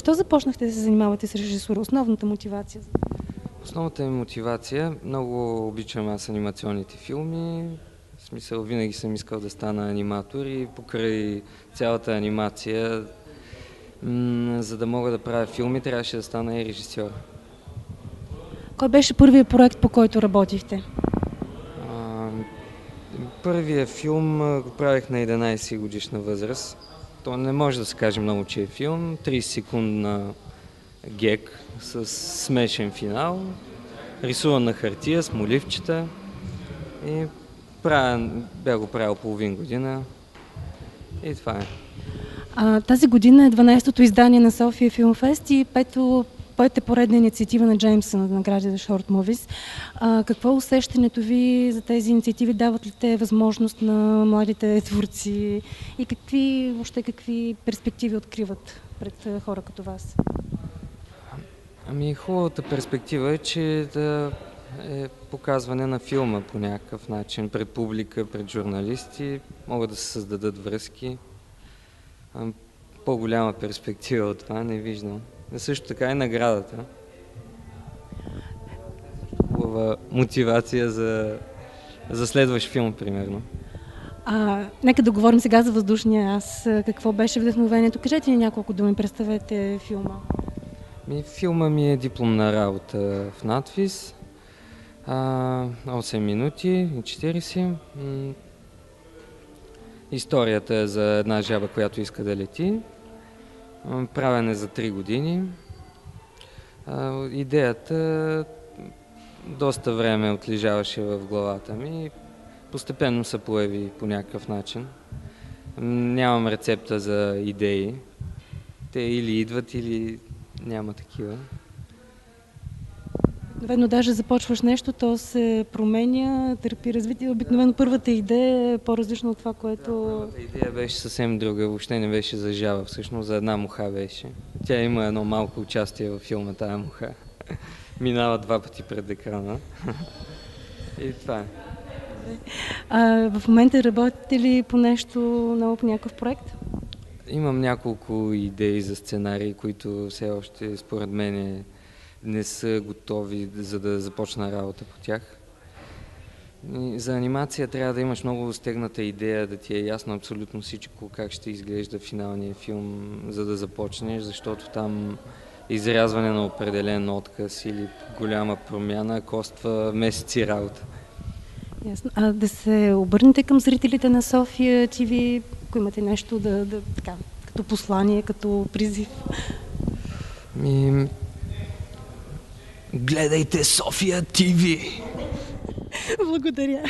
Защо започнахте да се занимавате с режисура? Основната мотивация? Основната ми мотивация, много обичам аз анимационните филми. В смисъл, винаги съм искал да стана аниматор и покрай цялата анимация, за да мога да правя филми, трябваше да стана и режисьор. Кой беше първият проект, по който работихте? Първия филм го правих на 11 годишна възраст. То не може да се каже много, че е филм. 30 секундна гек с смешен финал, рисуван на хартия с моливчета и бях го правил половин година и това е. Тази година е 12-то издание на София Филмфест и пета поредна инициатива на Джеймса на награди за Short Movies. Какво е усещането ви за тези инициативи? Дават ли те възможност на младите творци и какви перспективи откриват пред хора като вас? Хубавата перспектива е, че да е показване на филма по някакъв начин, пред публика, пред журналисти, могат да се създадат връзки. По-голяма перспектива от това не виждам. Също така и наградата. Хубава мотивация за следващ филм, примерно. Нека да говорим сега за Въздушния ас. Какво беше вдъхновението? Кажете ни няколко думи, представете филма. Филма ми е дипломна работа в надвис. 8 минути и 40. Историята е за една жаба, която иска да лети. Правен е за 3 години. Идеята доста време отлежаваше в главата ми и постепенно се появи по някакъв начин. Нямам рецепта за идеи. Те или идват, или няма такива. Обикновено даже започваш нещо, то се променя, търпи развитие. Обикновено първата идея е по-различна от това, което... Първата идея беше съвсем друга, въобще не беше за жаба, всъщност за една муха беше. Тя има едно малко участие във филма, тая муха. Минава 2 пъти пред екрана. И това е. В момента работите ли по нещо ново, по някакъв проект? Имам няколко идеи за сценарии, които все още според мен не са готови, за да започна работа по тях. И за анимация трябва да имаш много стегната идея, да ти е ясно абсолютно всичко, как ще изглежда финалния филм, за да започнеш, защото там изрязване на определен отказ или голяма промяна коства месеци работа. Ясно. Да се обърнете към зрителите на София ТВ, ако имате нещо така, като послание, като призив. Гледайте София ТВ! Благодаря.